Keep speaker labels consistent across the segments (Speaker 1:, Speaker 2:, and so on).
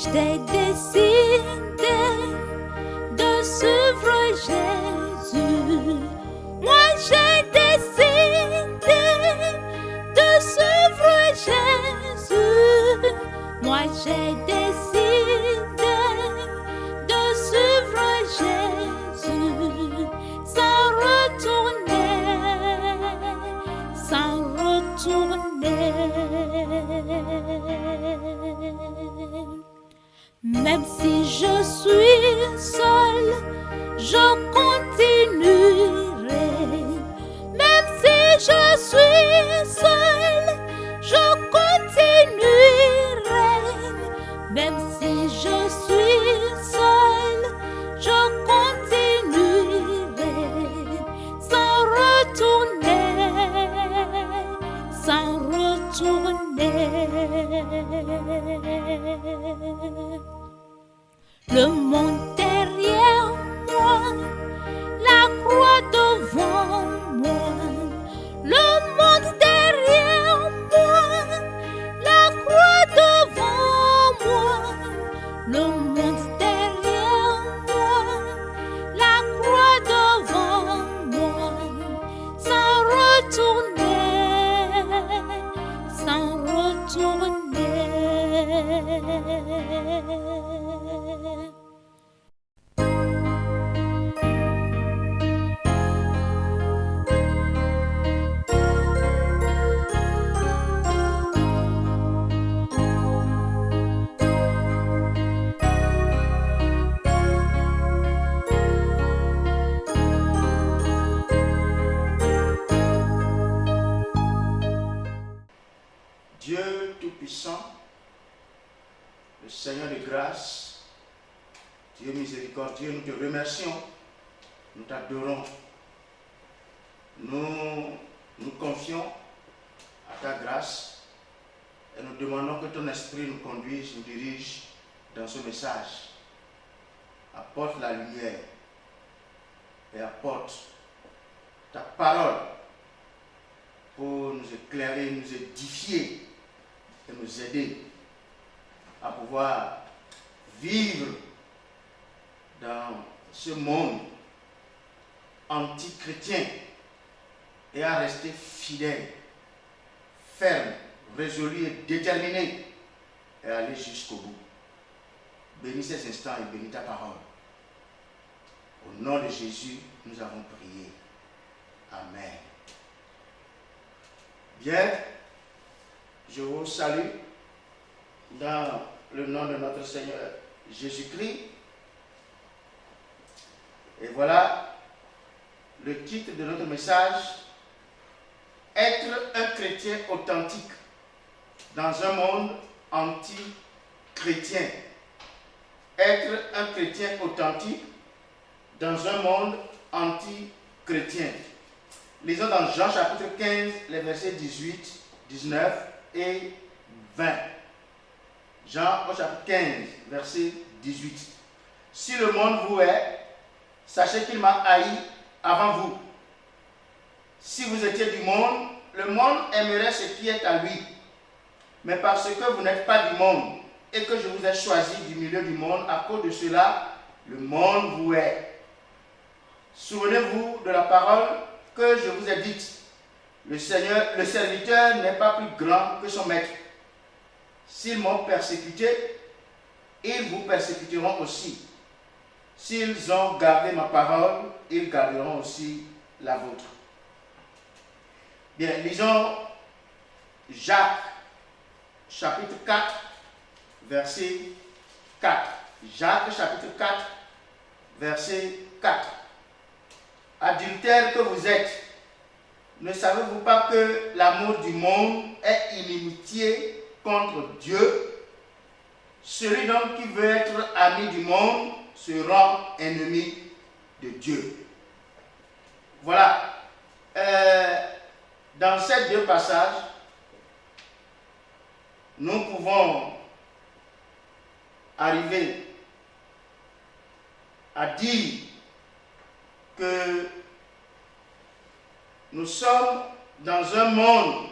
Speaker 1: J'ai décidé de suivre Jésus. Moi j'ai décidé de suivre Jésus. Moi j'ai décidé de suivre Jésus. Sans retourner, sans retourner. Même si je suis seule, je continuerai. Même si je suis seule, je continuerai. Même si je suis seule, je continuerai. Sans retourner, sans retourner. Le monde derrière moi, la croix devant moi. Le monde derrière moi, la croix devant moi. Le monde derrière moi, la croix devant moi. Sans retourner, sans retourner.
Speaker 2: Dieu Tout-Puissant, le Seigneur de grâce, Dieu miséricordieux, nous te remercions, nous t'adorons, nous nous confions à ta grâce et nous demandons que ton esprit nous conduise, nous dirige dans ce message. Apporte la lumière et apporte ta parole pour nous éclairer, nous édifier et nous aider à pouvoir vivre dans ce monde anti-chrétien et à rester fidèle, ferme, résolu et déterminé et aller jusqu'au bout. Bénis ces instants et bénis ta parole. Au nom de Jésus, nous avons prié. Amen. Bien, je vous salue dans le nom de notre Seigneur Jésus-Christ. Et voilà le titre de notre message: être un chrétien authentique dans un monde anti-chrétien. Être un chrétien authentique dans un monde anti-chrétien. Lisons dans Jean chapitre 15, les versets 18, 19 et 20. Jean au chapitre 15, verset 18. Si le monde vous hait, sachez qu'il m'a haï avant vous. Si vous étiez du monde, le monde aimerait ce qui est à lui. Mais parce que vous n'êtes pas du monde et que je vous ai choisi du milieu du monde, à cause de cela, le monde vous hait. Souvenez-vous de la parole que je vous ai dite. Le serviteur n'est pas plus grand que son maître. S'ils m'ont persécuté, ils vous persécuteront aussi. S'ils ont gardé ma parole, ils garderont aussi la vôtre. Bien, lisons Jacques, chapitre 4, verset 4. Jacques, chapitre 4, verset 4. Adultères que vous êtes, ne savez-vous pas que l'amour du monde est inimitié contre Dieu? Celui donc qui veut être ami du monde se rend ennemi de Dieu. Voilà. Dans ces deux passages, nous pouvons arriver à dire que nous sommes dans un monde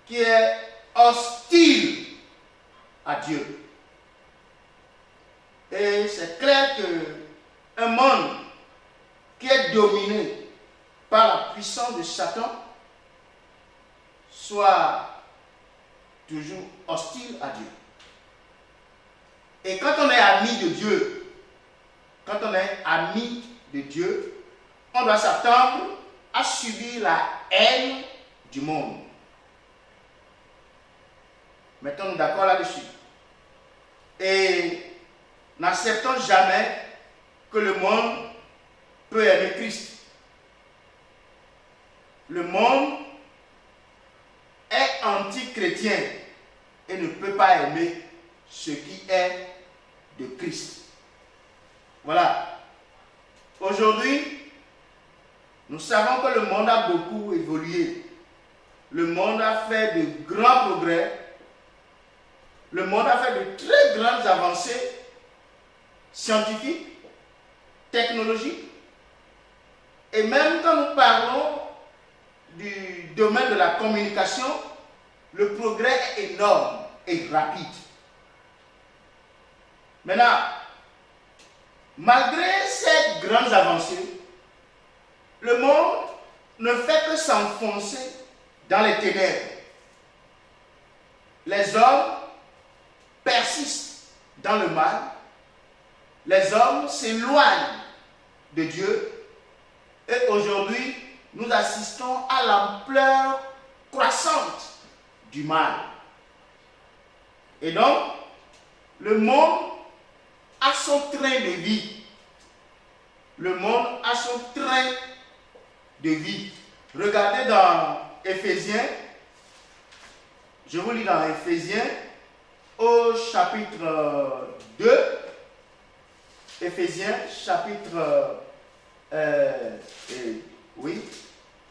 Speaker 2: qui est hostile à Dieu. Et c'est clair qu'un monde qui est dominé par la puissance de Satan soit toujours hostile à Dieu. Et quand on est ami de Dieu, on doit s'attendre à subir la haine du monde. Mettons-nous d'accord là-dessus. Et n'acceptons jamais que le monde peut aimer Christ. Le monde est anti-chrétien et ne peut pas aimer ce qui est de Christ. Voilà. Aujourd'hui, nous savons que le monde a beaucoup évolué. Le monde a fait de grands progrès. Le monde a fait de très grandes avancées scientifiques, technologiques. Et même quand nous parlons du domaine de la communication, le progrès est énorme et rapide. Maintenant, malgré ces grandes avancées, le monde ne fait que s'enfoncer dans les ténèbres. Les hommes persistent dans le mal. Les hommes s'éloignent de Dieu. Et aujourd'hui, nous assistons à l'ampleur croissante du mal. Et donc, le monde a son train de vie. Le monde a son train de vie. Regardez dans Éphésiens. Je vous lis dans Éphésiens au chapitre 2. Éphésiens chapitre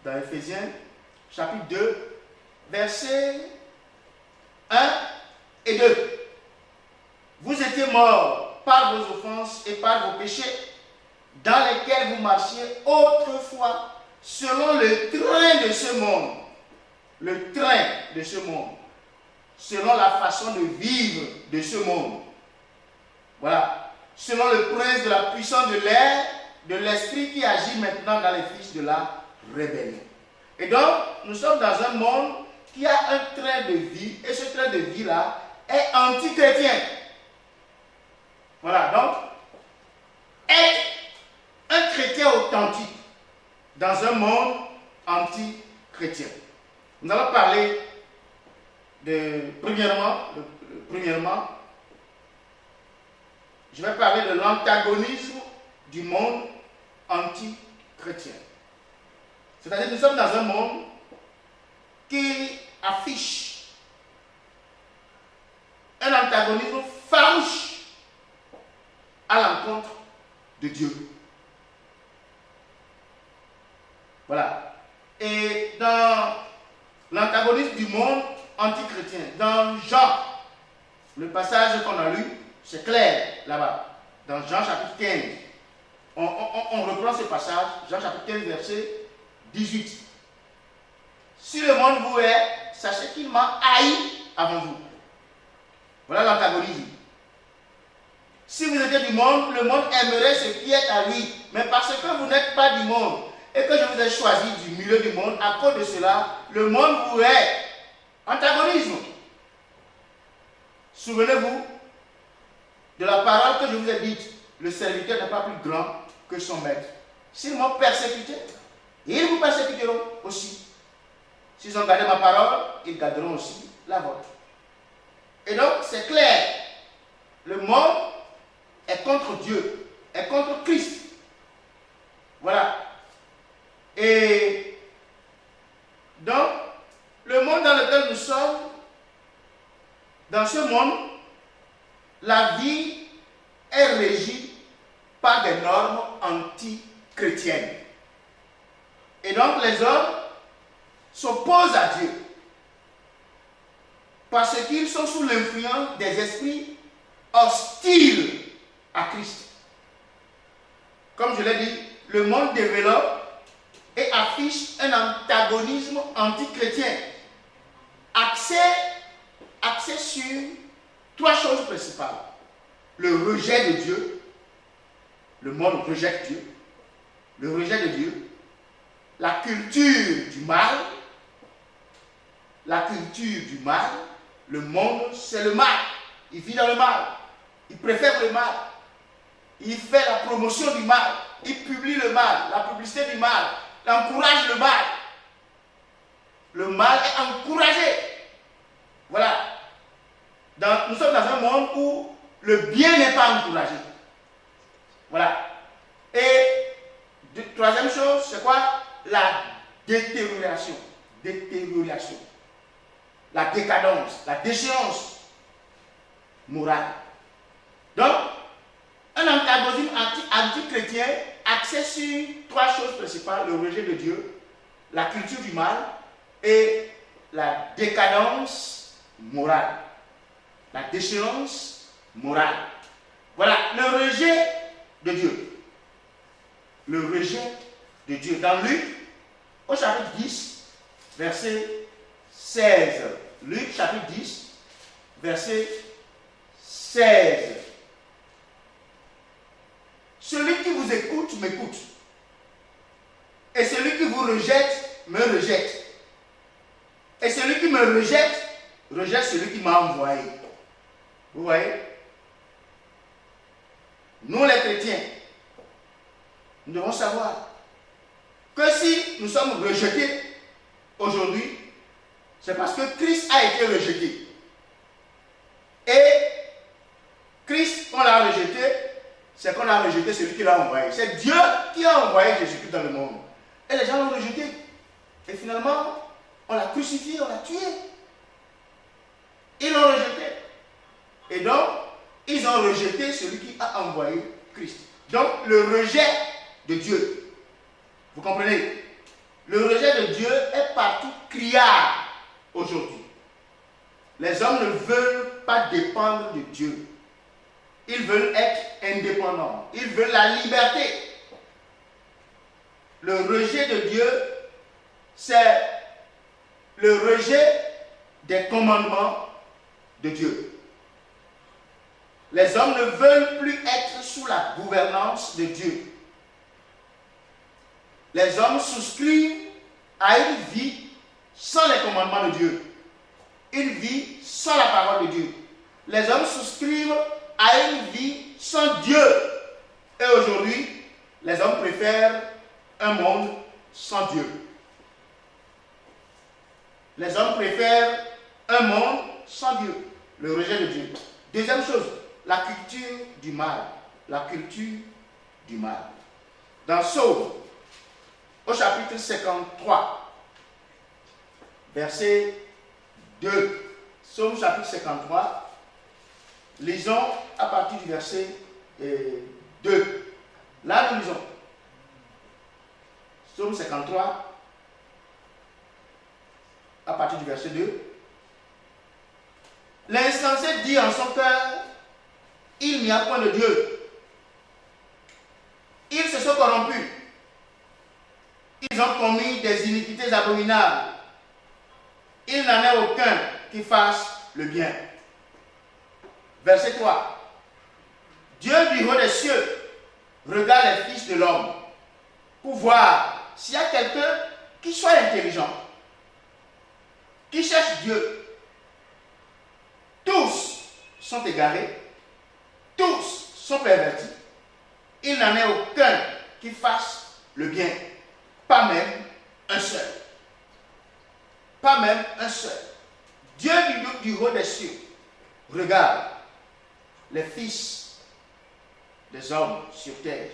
Speaker 2: dans Éphésiens chapitre 2 versets 1 et 2. Vous étiez morts par vos offenses et par vos péchés, dans lesquels vous marchiez autrefois, selon le train de ce monde. Le train de ce monde. Selon la façon de vivre de ce monde. Voilà. Selon le prince de la puissance de l'air, de l'esprit qui agit maintenant dans les fils de la rébellion. Et donc, nous sommes dans un monde qui a un train de vie, et ce train de vie-là est anti-chrétien. Voilà, donc, être un chrétien authentique dans un monde anti-chrétien. Nous allons parler premièrement, je vais parler de l'antagonisme du monde anti-chrétien. C'est-à-dire que nous sommes dans un monde qui affiche un antagonisme farouche à l'encontre de Dieu. Voilà. Et dans l'antagonisme du monde antichrétien, dans Jean, le passage qu'on a lu, c'est clair là-bas, dans Jean chapitre 15. On reprend ce passage, Jean chapitre 15, verset 18. Si le monde vous hait, sachez qu'il m'a haï avant vous. Voilà l'antagonisme. Si vous étiez du monde, le monde aimerait ce qui est à lui. Mais parce que vous n'êtes pas du monde et que je vous ai choisi du milieu du monde, à cause de cela, le monde vous hait. Antagonisme. Souvenez-vous de la parole que je vous ai dite. Le serviteur n'est pas plus grand que son maître. S'ils m'ont persécuté, ils vous persécuteront aussi. S'ils ont gardé ma parole, ils garderont aussi la vôtre. Et donc, c'est clair. Le monde est contre Dieu, est contre Christ. Voilà. Et donc, le monde dans lequel nous sommes, dans ce monde, la vie est régie par des normes anti-chrétiennes. Et donc, les hommes s'opposent à Dieu parce qu'ils sont sous l'influence des esprits hostiles à Christ. Comme je l'ai dit, le monde développe et affiche un antagonisme anti-chrétien axé axé sur 3 choses principales. Le rejet de Dieu. Le monde rejette Dieu. Le rejet de Dieu. La culture du mal. La culture du mal. Le monde, c'est le mal. Il vit dans le mal. Il préfère le mal. Il fait la promotion du mal. Il publie le mal, la publicité du mal. Il encourage le mal. Le mal est encouragé. Voilà. Nous sommes dans un monde où le bien n'est pas encouragé. Voilà. Et troisième chose, c'est quoi? La détérioration. Détérioration. La décadence, la déchéance morale. Donc, un antagonisme anti-chrétien axé sur 3 choses principales: le rejet de Dieu, la culture du mal et la décadence morale. La déchéance morale. Voilà, le rejet de Dieu. Le rejet de Dieu. Dans Luc, au chapitre 10, verset 16. Luc, chapitre 10, verset 16. Celui qui vous écoute, m'écoute. Et celui qui vous rejette, me rejette. Et celui qui me rejette, rejette celui qui m'a envoyé. Vous voyez? Nous les chrétiens, nous devons savoir que si nous sommes rejetés aujourd'hui, c'est parce que Christ a été rejeté. Et Christ, on l'a rejeté, c'est qu'on a rejeté celui qui l'a envoyé. C'est Dieu qui a envoyé Jésus-Christ dans le monde. Et les gens l'ont rejeté. Et finalement, on l'a crucifié, on l'a tué. Ils l'ont rejeté. Et donc, ils ont rejeté celui qui a envoyé Christ. Donc, le rejet de Dieu. Vous comprenez? Le rejet de Dieu est partout criard aujourd'hui. Les hommes ne veulent pas dépendre de Dieu. Ils veulent être indépendants. Ils veulent la liberté. Le rejet de Dieu, c'est le rejet des commandements de Dieu. Les hommes ne veulent plus être sous la gouvernance de Dieu. Les hommes souscrivent à une vie sans les commandements de Dieu. Une vie sans la parole de Dieu. Les hommes souscrivent à une vie sans Dieu. Et aujourd'hui, les hommes préfèrent un monde sans Dieu. Les hommes préfèrent un monde sans Dieu. Le rejet de Dieu. Deuxième chose, la culture du mal. La culture du mal. Dans Psaume, au chapitre 53, verset 2. Psaume chapitre 53. Lisons à partir du verset 2. Là, nous lisons. Psaume 53, à partir du verset 2. L'insensé dit en son cœur, il n'y a point de Dieu. Ils se sont corrompus. Ils ont commis des iniquités abominables. Il n'en est aucun qui fasse le bien. Verset 3. Dieu du haut des cieux regarde les fils de l'homme pour voir s'il y a quelqu'un qui soit intelligent, qui cherche Dieu. Tous sont égarés, tous sont pervertis. Il n'en est aucun qui fasse le bien, pas même un seul. Pas même un seul. Dieu du haut des cieux regarde les fils des hommes sur terre,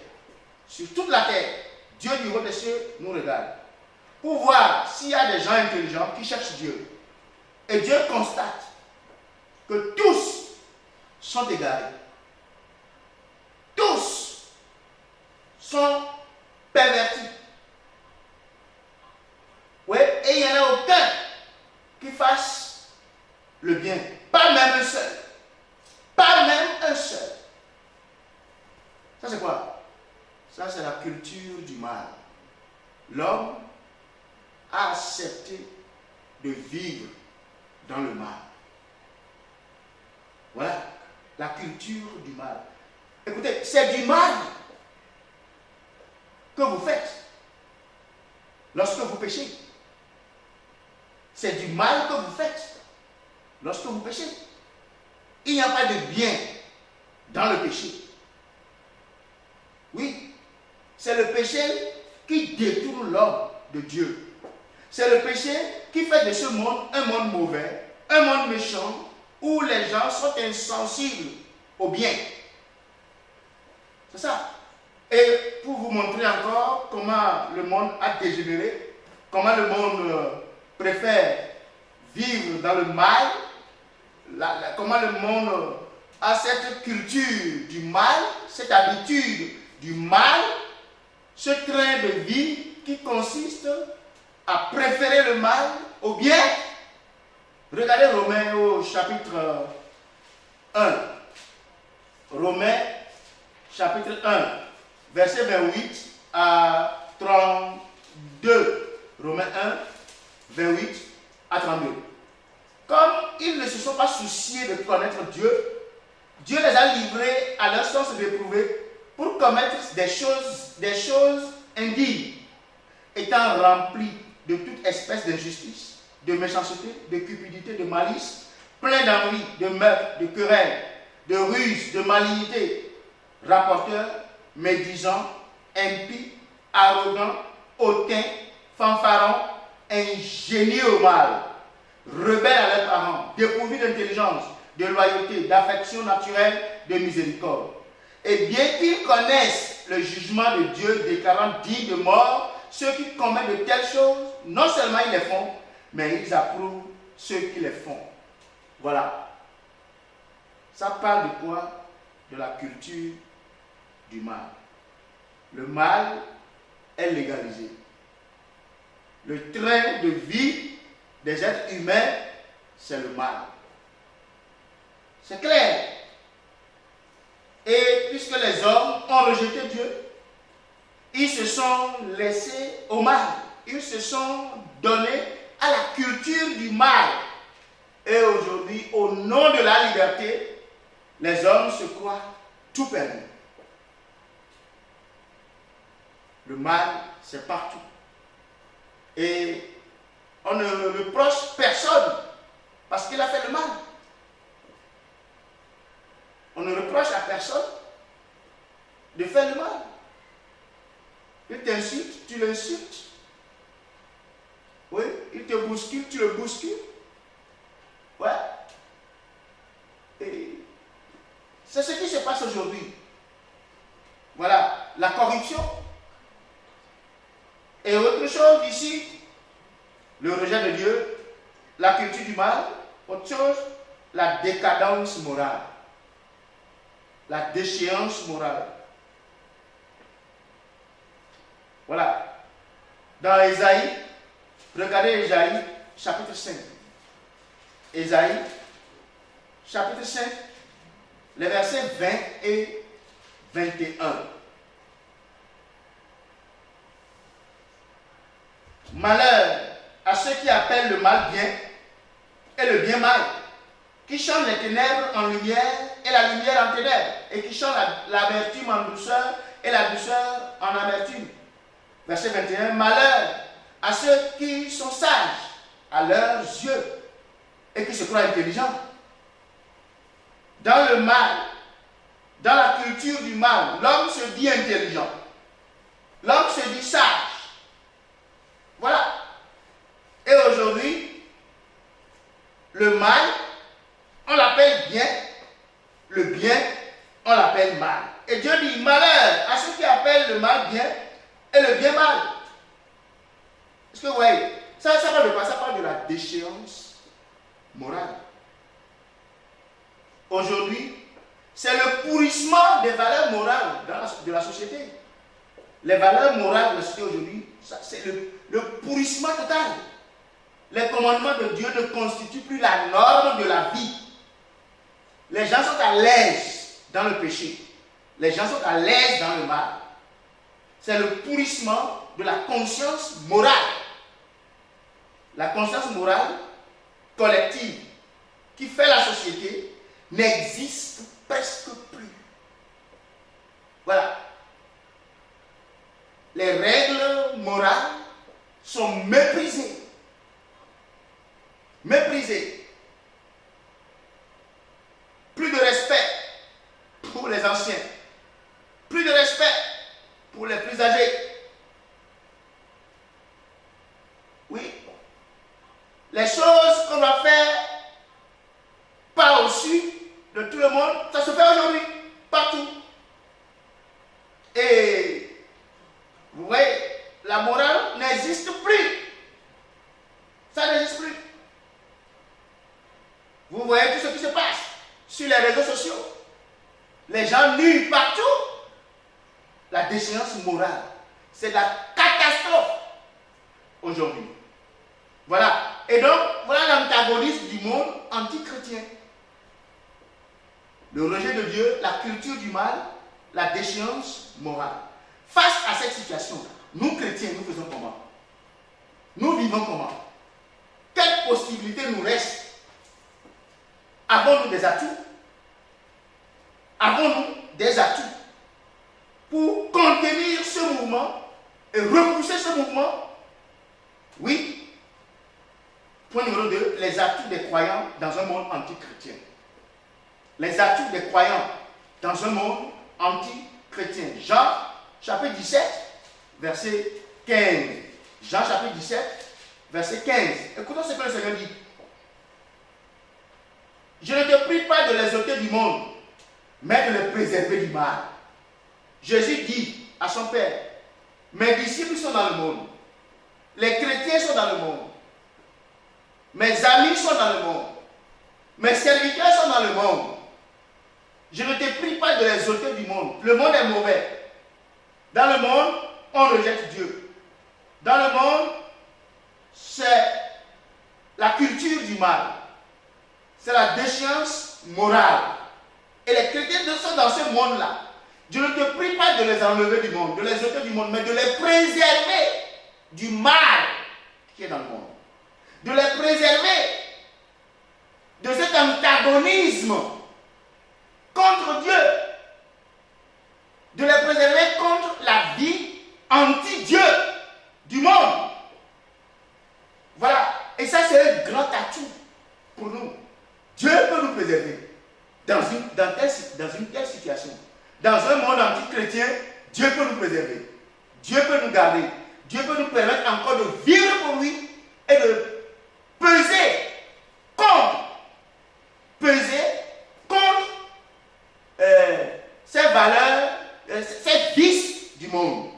Speaker 2: sur toute la terre. Dieu du haut des cieux nous regarde pour voir s'il y a des gens intelligents qui cherchent Dieu. Et Dieu constate que tous sont égarés. Tous sont pervertis. Oui, et il n'y en a aucun qui fasse le bien. Pas même un seul. Pas même un seul. Ça c'est quoi? Ça c'est la culture du mal. L'homme a accepté de vivre dans le mal. la culture du mal. Écoutez, c'est du mal que vous faites lorsque vous péchez. C'est du mal que vous faites lorsque vous péchez. Il n'y a pas de bien dans le péché. Oui, c'est le péché qui détourne l'homme de Dieu. C'est le péché qui fait de ce monde un monde mauvais, un monde méchant, où les gens sont insensibles au bien. C'est ça. Et pour vous montrer encore comment le monde a dégénéré, comment le monde préfère vivre dans le mal, comment le monde a cette culture du mal, cette habitude du mal, ce train de vie qui consiste à préférer le mal au bien. Regardez Romains au chapitre 1. Romains chapitre 1, verset 28 à 32. Romains 1, 28 à 32. Comme ils ne se sont pas souciés de connaître Dieu, Dieu les a livrés à leur sens d'éprouver pour commettre des choses indignes, étant remplis de toute espèce d'injustice, de méchanceté, de cupidité, de malice, plein d'envie, de meurtre, de querelle, de ruse, de malignité, rapporteurs, médisants, impies, arrogants, hautains, fanfarons, ingénieux au mal, rebelles à leurs parents, dépourvus d'intelligence, de loyauté, d'affection naturelle, de miséricorde. Et bien qu'ils connaissent le jugement de Dieu déclarant dignes de mort ceux qui commettent de telles choses, non seulement ils les font, mais ils approuvent ceux qui les font. Voilà. Ça parle de quoi? De la culture du mal. Le mal est légalisé. Le train de vie des êtres humains, c'est le mal. C'est clair. Et puisque les hommes ont rejeté Dieu, ils se sont laissés au mal. Ils se sont donnés à la culture du mal. Et aujourd'hui, au nom de la liberté, les hommes se croient tout permis. Le mal, c'est partout. Et on ne reproche personne parce qu'il a fait le mal. On ne reproche à personne de faire le mal. Il t'insulte, tu l'insultes. Oui, il te bouscule, tu le bouscules. Ouais. Et c'est ce qui se passe aujourd'hui. Voilà, la corruption. Et autre chose ici, le rejet de Dieu, la culture du mal, autre chose, la décadence morale. La déchéance morale. Voilà. Dans Ésaïe, regardez Ésaïe, chapitre 5. Ésaïe, chapitre 5, les versets 20 et 21. Malheur à ceux qui appellent le mal bien et le bien mal, qui changent les ténèbres en lumière et la lumière en ténèbres, et qui changent l'amertume en douceur et la douceur en amertume. Verset 21, malheur à ceux qui sont sages à leurs yeux et qui se croient intelligents. Dans le mal, dans la culture du mal, l'homme se dit intelligent. L'homme se dit sage. Voilà. Et aujourd'hui, le mal, on l'appelle bien, le bien, on l'appelle mal. Et Dieu dit malheur à ceux qui appellent le mal bien et le bien mal. Est-ce que vous voyez? Ça parle de quoi? Ça parle de la déchéance morale. Aujourd'hui, c'est le pourrissement des valeurs morales de la société. Les valeurs morales de la société aujourd'hui, c'est le pourrissement total. Les commandements de Dieu ne constituent plus la norme de la vie. Les gens sont à l'aise dans le péché. Les gens sont à l'aise dans le mal. C'est le pourrissement de la conscience morale. La conscience morale collective qui fait la société n'existe presque plus. Voilà. Les règles morales sont méprisées. Méprisées. Plus de respect pour les anciens. Plus de respect pour les plus âgés. Oui. Les choses qu'on va faire pas au-dessus de tout le monde, ça se fait aujourd'hui, partout. Et vous voyez, la morale n'existe plus. Ça n'existe plus. Vous voyez tout ce qui se passe sur les réseaux sociaux. Les gens nuent partout. La déchéance morale, c'est la catastrophe aujourd'hui. Voilà. Et donc, voilà l'antagonisme du monde anti-chrétien. Le rejet de Dieu, la culture du mal, la déchéance morale. Face à cette situation, nous chrétiens, nous faisons comment? Nous vivons comment? Quelle possibilité nous reste? Avons-nous des atouts? Avons-nous des atouts pour contenir ce mouvement et repousser ce mouvement? Oui. Point numéro 2, les atouts des croyants dans un monde anti-chrétien. Les atouts des croyants dans un monde anti-chrétien. Jean chapitre 17, verset 15. Jean chapitre 17, verset 15. Écoutons ce que le Seigneur dit. Je ne te prie pas de les ôter du monde, mais de les préserver du mal. Jésus dit à son Père, mes disciples sont dans le monde, les chrétiens sont dans le monde, mes amis sont dans le monde, mes serviteurs sont dans le monde. Je ne te prie pas de les ôter du monde. Le monde est mauvais. Dans le monde, on rejette Dieu. Dans le monde, c'est la culture du mal. C'est la déchéance morale. Et les chrétiens sont dans ce monde-là. Je ne te prie pas de les enlever du monde, de les ôter du monde, mais de les préserver du mal qui est dans le monde. De les préserver de cet antagonisme contre Dieu. De les préserver contre la vie anti-Dieu du monde. Voilà. Et ça, c'est un grand atout pour nous. Dieu peut nous préserver dans une telle situation. Dans un monde anti-chrétien, Dieu peut nous préserver. Dieu peut nous garder. Dieu peut nous permettre encore de vivre pour lui et de peser contre ces valeurs, ces vices du monde.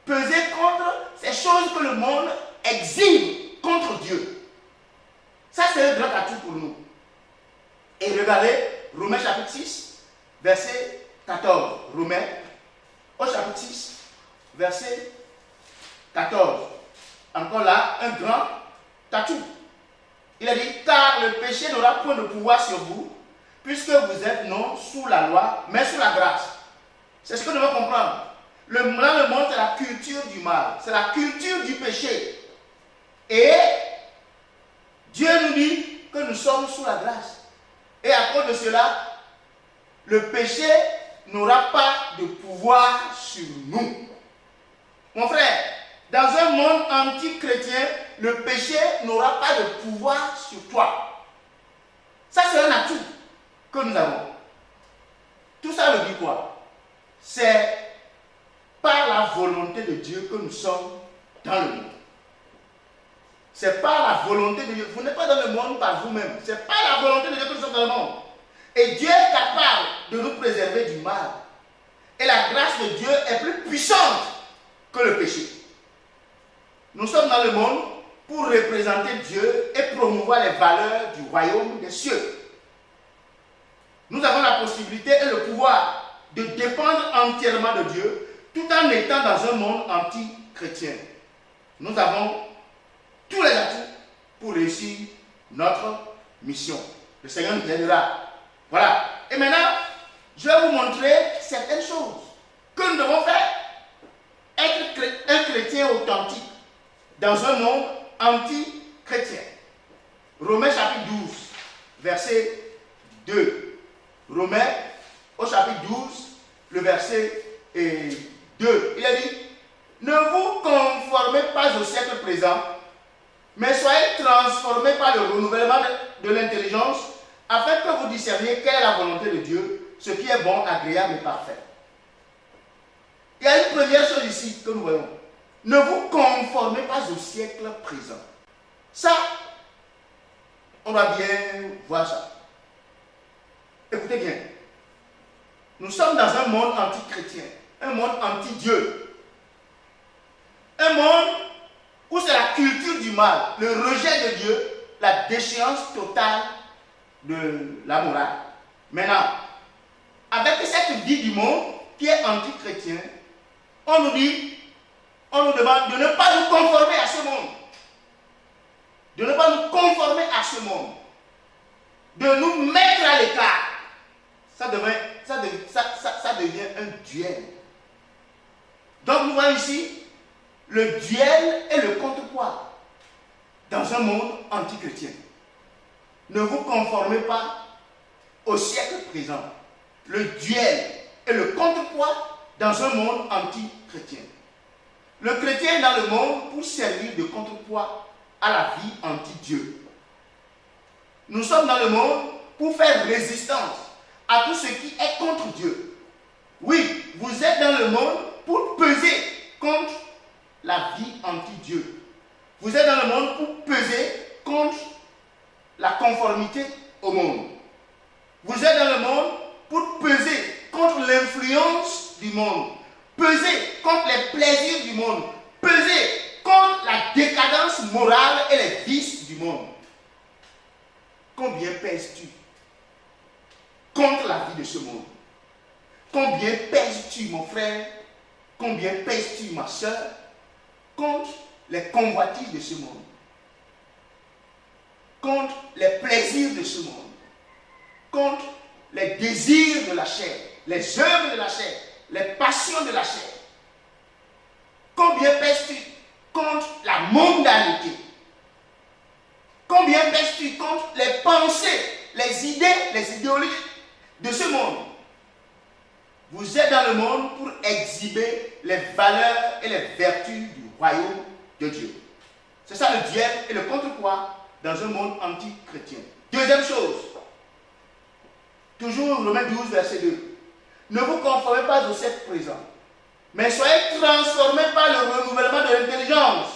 Speaker 2: Peser contre ces choses que le monde exhibe contre Dieu. Ça, c'est un grand atout pour nous. Et regardez, Romains chapitre 6, verset 14. Romains, au chapitre 6, verset 14. Encore là, un grand atout. Il a dit, car le péché n'aura point de pouvoir sur vous, puisque vous êtes non sous la loi, mais sous la grâce. C'est ce que nous devons comprendre. Dans le monde, c'est la culture du mal. C'est la culture du péché. Et Dieu nous dit que nous sommes sous la grâce. Et à cause de cela, le péché n'aura pas de pouvoir sur nous. Mon frère, dans un monde anti-chrétien, le péché n'aura pas de pouvoir sur toi. Ça, c'est un atout que nous avons. Tout ça veut dire quoi? C'est par la volonté de Dieu que nous sommes dans le monde. C'est par la volonté de Dieu. Vous n'êtes pas dans le monde par vous-même. C'est par la volonté de Dieu que nous sommes dans le monde. Et Dieu est capable de nous préserver du mal. Et la grâce de Dieu est plus puissante que le péché. Nous sommes dans le monde pour représenter Dieu et promouvoir les valeurs du royaume des cieux. Nous avons la possibilité et le pouvoir de dépendre entièrement de Dieu tout en étant dans un monde anti-chrétien. Nous avons tous les atouts pour réussir notre mission. Le Seigneur nous aidera. Voilà. Et maintenant, je vais vous montrer certaines choses que nous devons faire. Être un chrétien authentique dans un monde anti-chrétien. Romains chapitre 12, verset 2. Romains, au chapitre 12, le verset 2. Il a dit, ne vous conformez pas au siècle présent, mais soyez transformés par le renouvellement de l'intelligence, afin que vous discerniez quelle est la volonté de Dieu, ce qui est bon, agréable et parfait. Il y a une première chose ici que nous voyons. Ne vous conformez pas au siècle présent. Ça, on va bien voir ça. Écoutez bien. Nous sommes dans un monde anti-chrétien, un monde anti-Dieu. Un monde où c'est la culture du mal, le rejet de Dieu, la déchéance totale de la morale. Maintenant, avec cette vie du monde qui est anti-chrétien, on nous demande de ne pas nous conformer à ce monde. De ne pas nous conformer à ce monde. De nous mettre à l'écart. Ça devient un duel. Donc nous voyons ici le duel et le contrepoids dans un monde anti-chrétien. Ne vous conformez pas au siècle présent. Le duel et le contrepoids dans un monde anti-chrétien. Le chrétien est dans le monde pour servir de contrepoids à la vie anti-Dieu. Nous sommes dans le monde pour faire résistance à tout ce qui est contre Dieu. Oui, vous êtes dans le monde pour peser contre la vie anti-Dieu. Vous êtes dans le monde pour peser contre la conformité au monde. Vous êtes dans le monde pour peser contre l'influence du monde, peser contre les plaisirs du monde, peser contre la décadence morale et les vices du monde. Combien pèses-tu contre la vie de ce monde? Combien pèses-tu, mon frère? Combien pèses-tu, ma soeur, contre les convoitises de ce monde? Contre les plaisirs de ce monde? Contre les désirs de la chair, les œuvres de la chair, les passions de la chair? Combien pèses-tu contre la mondanité? Combien pèses-tu contre les pensées, les idées, les idéologies de ce monde? Vous êtes dans le monde pour exhiber les valeurs et les vertus du royaume de Dieu. C'est ça le duel et le contrepoids dans un monde anti-chrétien. Deuxième chose, toujours Romains 12, verset 2. Ne vous conformez pas au siècle présent, mais soyez transformés par le renouvellement de l'intelligence,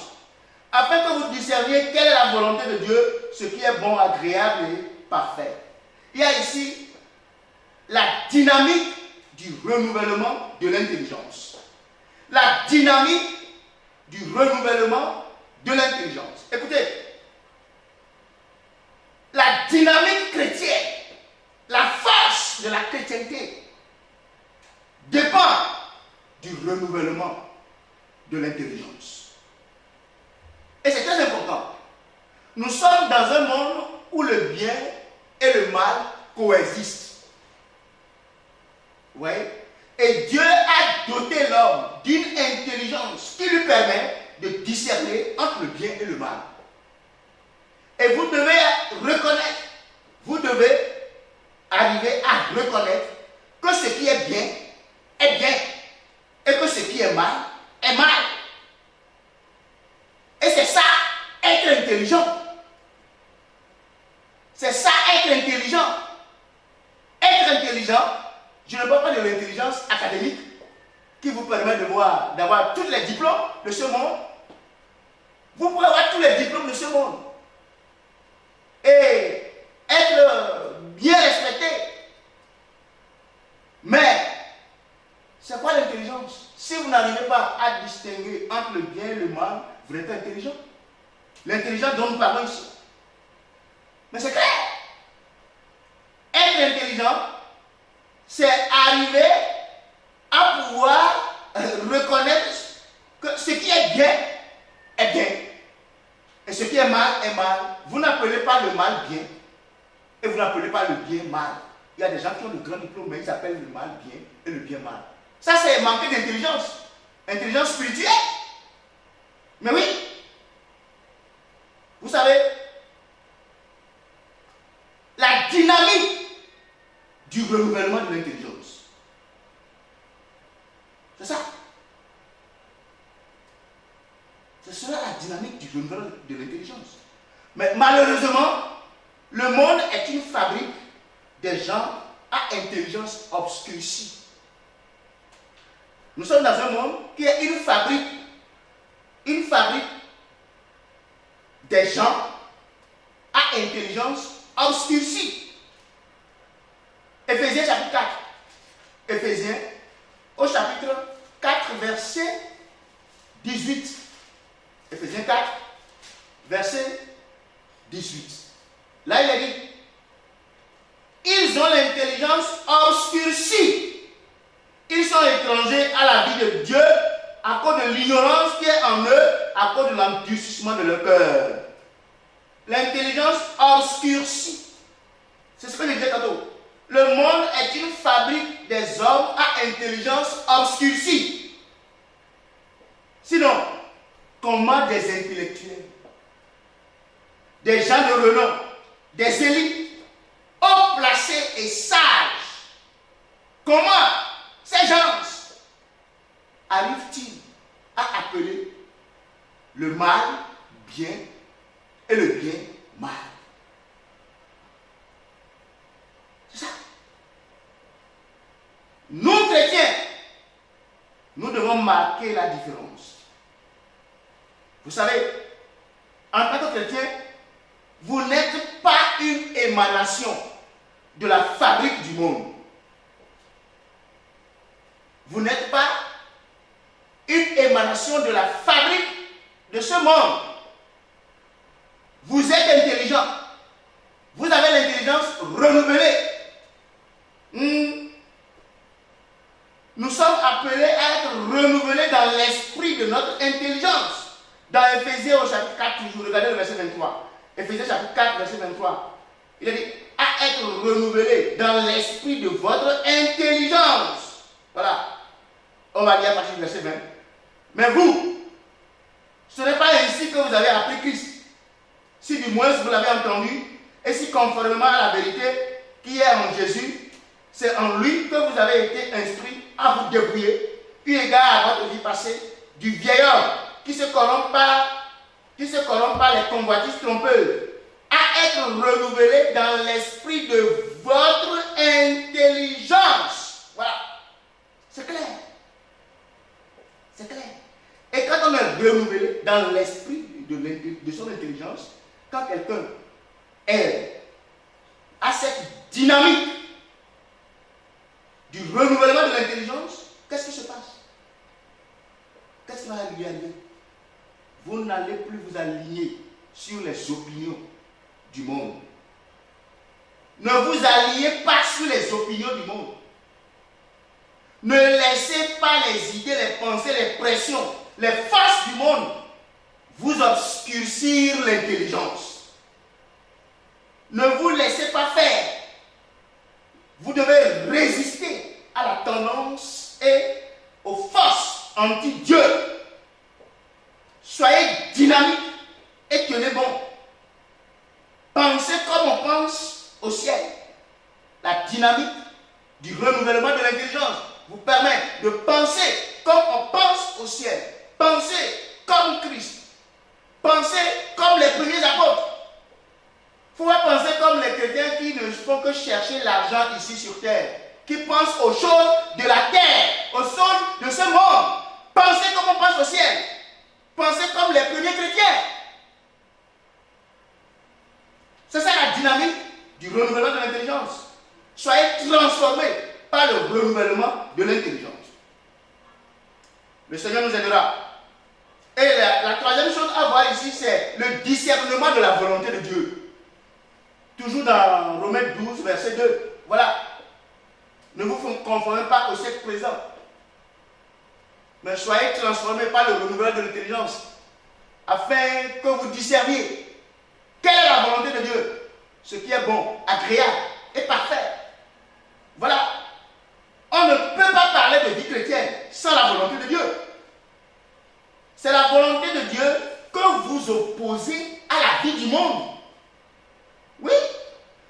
Speaker 2: afin que vous discerniez quelle est la volonté de Dieu, ce qui est bon, agréable et parfait. Il y a ici la dynamique du renouvellement de l'intelligence. La dynamique du renouvellement de l'intelligence. Écoutez, la dynamique chrétienne, la force de la chrétienté dépend du renouvellement de l'intelligence. Et c'est très important. Nous sommes dans un monde où le bien et le mal coexistent. Vous voyez? Et Dieu a doté l'homme d'une intelligence qui lui permet de discerner entre le bien et le mal. Et vous devez reconnaître, vous devez arriver à reconnaître que ce qui est bien et que ce qui est mal est mal. Et c'est ça, être intelligent. C'est ça, être intelligent. Être intelligent, je ne parle pas de l'intelligence académique qui vous permet d'avoir tous les diplômes de ce monde. Vous pouvez avoir tous les diplômes de ce monde et être bien respecté. Mais c'est quoi l'intelligence? Si vous n'arrivez pas à distinguer entre le bien et le mal, vous êtes intelligent. L'intelligence dont nous parlons ici. Mais c'est clair. Être intelligent, c'est arriver à pouvoir reconnaître que ce qui est bien est bien. Et ce qui est mal est mal. Vous n'appelez pas le mal bien. Et vous n'appelez pas le bien mal. Il y a des gens qui ont de grands diplômes, mais ils appellent le mal bien et le bien mal. Ça, c'est manquer d'intelligence. Intelligence spirituelle. Mais oui. Vous savez, la dynamique du renouvellement de l'intelligence. C'est ça. C'est cela la dynamique du renouvellement de l'intelligence. Mais malheureusement, le monde est une fabrique des gens à intelligence obscurcie. Nous sommes dans un monde qui est une fabrique des gens à intelligence obscurcie. Éphésiens chapitre 4. Éphésiens au chapitre 4, verset 18. Éphésiens 4, verset 18. Là, il est dit, ils ont l'intelligence obscurcie. Ils sont étrangers à la vie de Dieu à cause de l'ignorance qui est en eux, à cause de l'endurcissement de leur cœur. L'intelligence obscurcie. C'est ce que je disais tantôt. Le monde est une fabrique des hommes à intelligence obscurcie. Sinon, comment des intellectuels, des gens de renom, des élites, haut placés et sages, comment ces gens arrivent-ils à appeler le mal bien et le bien mal? C'est ça. Nous, chrétiens, nous devons marquer la différence. Vous savez, en tant que chrétien, vous n'êtes pas une émanation de la fabrique du monde. Vous n'êtes pas une émanation de la fabrique de ce monde. Vous êtes intelligent. Vous avez l'intelligence renouvelée. Nous sommes appelés à être renouvelés dans l'esprit de notre intelligence. Dans Éphésiens au chapitre 4, toujours, regardez le verset 23. Éphésiens chapitre 4, verset 23. Il a dit, à être renouvelés dans l'esprit de votre intelligence. Voilà. On va lire à partir du verset 20. Mais vous, ce n'est pas ainsi que vous avez appris Christ. Si du moins vous l'avez entendu, et si conformément à la vérité qui est en Jésus, c'est en lui que vous avez été instruits à vous débrouiller, eu égard à votre vie passée, du vieil homme qui se corrompt par les convoitises trompeuses, à être renouvelé dans l'esprit de votre intelligence. Voilà. C'est clair. C'est clair. Et quand on est renouvelé dans l'esprit de son intelligence, quand quelqu'un a cette dynamique du renouvellement de l'intelligence, qu'est-ce qui se passe? Qu'est-ce qui va lui arriver? Vous n'allez plus vous aligner sur les opinions du monde. Ne vous alignez pas sur les opinions du monde. Ne laissez pas les idées, les pensées, les pressions, les forces du monde vous obscurcir l'intelligence. Ne vous laissez pas faire. Vous devez résister à la tendance et aux forces anti-Dieu. Soyez dynamique et tenez bon. Pensez comme on pense au ciel. La dynamique du renouvellement de l'intelligence vous permet de penser comme on pense au ciel. Pensez comme Christ. Pensez comme les premiers apôtres. Il faut pas penser comme les chrétiens qui ne font que chercher l'argent ici sur terre, qui pensent aux choses de la terre, aux choses de ce monde. Pensez comme on pense au ciel. Pensez comme les premiers chrétiens. C'est ça la dynamique du renouvellement de l'intelligence. Soyez transformés par le renouvellement de l'intelligence. Le Seigneur nous aidera. Et la troisième chose à voir ici, c'est le discernement de la volonté de Dieu. Toujours dans Romains 12, verset 2. Voilà. Ne vous conformez pas au siècle présent, mais soyez transformés par le renouvellement de l'intelligence, afin que vous discerniez quelle est la volonté de Dieu, ce qui est bon, agréable et parfait. Voilà. On ne peut pas parler de vie chrétienne sans la volonté de Dieu. C'est la volonté de Dieu que vous opposez à la vie du monde. Oui,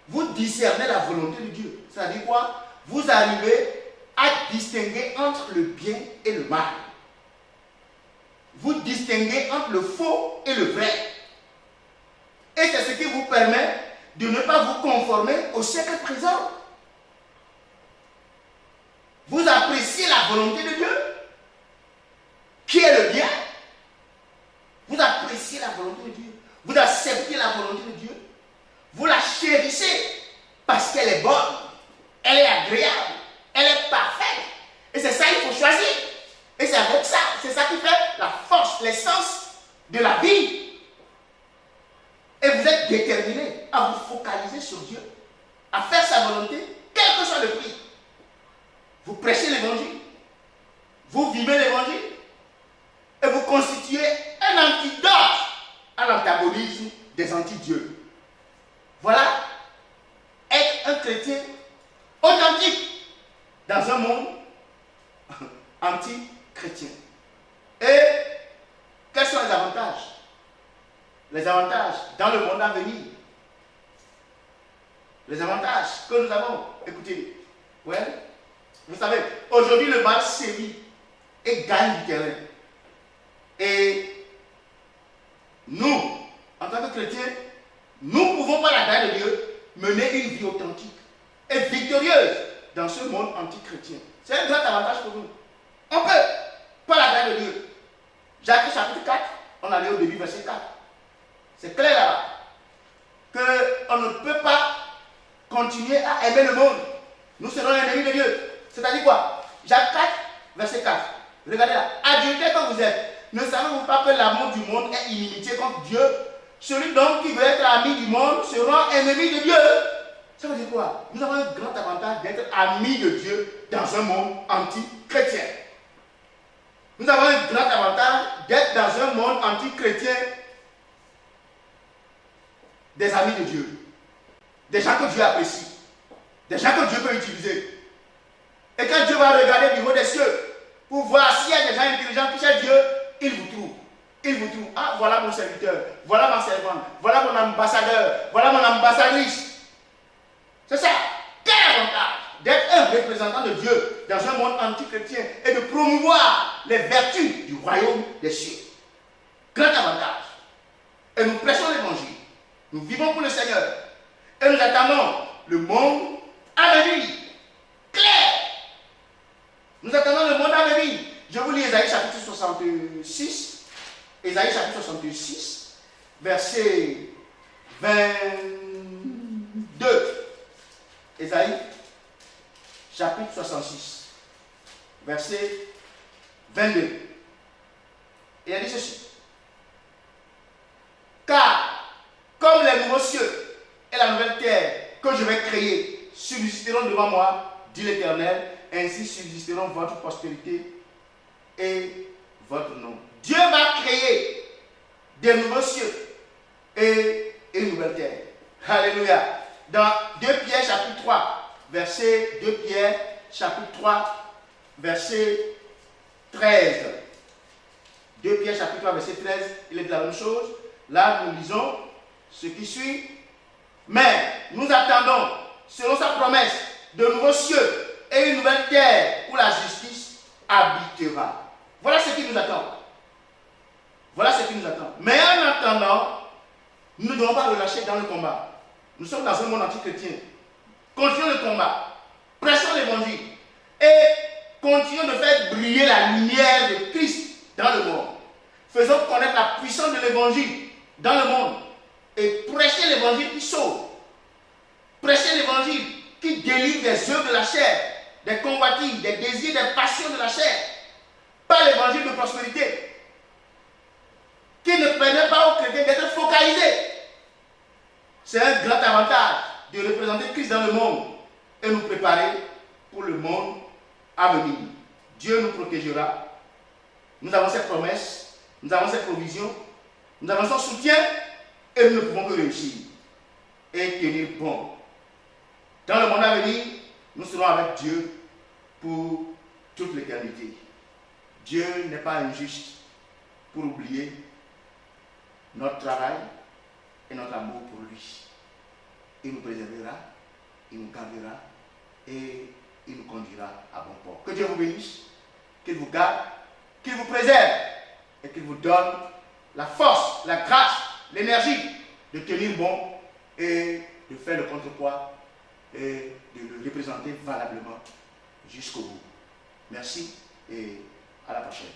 Speaker 2: vous discernez la volonté de Dieu. C'est-à-dire quoi? Vous arrivez à distinguer entre le bien et le mal. Vous distinguez entre le faux et le vrai. Et c'est ce qui vous permet de ne pas vous conformer au siècle présent. Vous appréciez la volonté de Dieu, qui est le bien. Vous appréciez la volonté de Dieu. Vous acceptez la volonté de Dieu. Vous la chérissez parce qu'elle est bonne, elle est agréable, elle est parfaite. Et c'est ça qu'il faut choisir. Et c'est avec ça, c'est ça qui fait la force, l'essence de la vie. Et vous êtes déterminé à vous focaliser sur Dieu, à faire sa volonté, quel que soit le prix. Vous prêchez l'évangile, vous vivez l'évangile, et vous constituez un antidote à l'antagonisme des anti-dieux. Voilà, être un chrétien authentique dans un monde anti-chrétien. Et quels sont les avantages? Les avantages dans le monde à venir. Les avantages que nous avons. Écoutez, ouais, vous savez, aujourd'hui le mal sévit et gagne du terrain. Et nous, en tant que chrétiens, nous pouvons par la grâce de Dieu mener une vie authentique et victorieuse dans ce monde anti-chrétien. C'est un grand avantage pour nous. On peut, par la grâce de Dieu. Jacques chapitre 4, on allait au début verset 4. C'est clair là-bas qu'on ne peut pas continuer à aimer le monde. Nous serons ennemis de Dieu. C'est-à-dire quoi? Jacques 4, verset 4. Regardez là. Adultères que vous êtes, ne savez-vous pas que l'amour du monde est inimitié contre Dieu? Celui donc qui veut être ami du monde sera ennemi de Dieu. Ça veut dire quoi? Nous avons un grand avantage d'être amis de Dieu dans un monde anti-chrétien. Nous avons un grand avantage d'être dans un monde anti-chrétien des amis de Dieu, des gens que Dieu apprécie, des gens que Dieu peut utiliser. Et quand Dieu va regarder du haut des cieux pour voir s'il y a des gens intelligents qui cherchent Dieu, il vous trouve. Il vous trouve. Ah, voilà mon serviteur, voilà ma servante, voilà mon ambassadeur, voilà mon ambassadrice. C'est ça. Quel avantage d'être un représentant de Dieu dans un monde anti-chrétien et de promouvoir les vertus du royaume des cieux. Grand avantage. Et nous prêchons l'évangile. Nous vivons pour le Seigneur. Et nous attendons le monde à venir. Clair. Nous attendons le monde à venir. Je vous lis Ésaïe chapitre 66. Ésaïe chapitre 66, verset 22. Ésaïe chapitre 66, verset 22. Et il a dit ceci. Car, comme les nouveaux cieux et la nouvelle terre que je vais créer subsisteront devant moi, dit l'Éternel, ainsi subsisteront votre postérité et votre nom. Dieu va créer des nouveaux cieux et une nouvelle terre. Alléluia. Dans 2 Pierre chapitre 3, verset 2 Pierre chapitre 3, verset 13. 2 Pierre chapitre 3, verset 13, il est de la même chose. Là, nous lisons ce qui suit. Mais nous attendons, selon sa promesse, de nouveaux cieux et une nouvelle terre où la justice habitera. Voilà ce qui nous attend. Voilà ce qui nous attend. Mais en attendant, nous ne devons pas relâcher dans le combat. Nous sommes dans un monde anti-chrétien. Continuons le combat. Prêchons l'évangile. Et continuons de faire briller la lumière de Christ dans le monde. Faisons connaître la puissance de l'évangile dans le monde. Et prêchez l'évangile qui sauve. Prêchez l'évangile qui délivre des œuvres de la chair, des convoitises, des désirs, des passions de la chair. Pas l'évangile de prospérité qui ne permet pas aux chrétiens d'être focalisés. C'est un grand avantage de représenter Christ dans le monde et nous préparer pour le monde à venir. Dieu nous protégera. Nous avons cette promesse, nous avons cette provision, nous avons son soutien et nous ne pouvons que réussir et tenir bon. Dans le monde à venir, nous serons avec Dieu pour toute l'éternité. Dieu n'est pas injuste pour oublier notre travail et notre amour pour lui. Il nous préservera, il nous gardera et il nous conduira à bon port. Que Dieu vous bénisse, qu'il vous garde, qu'il vous préserve et qu'il vous donne la force, la grâce, l'énergie de tenir bon et de faire le contrepoids et de le représenter valablement jusqu'au bout. Merci et à la prochaine.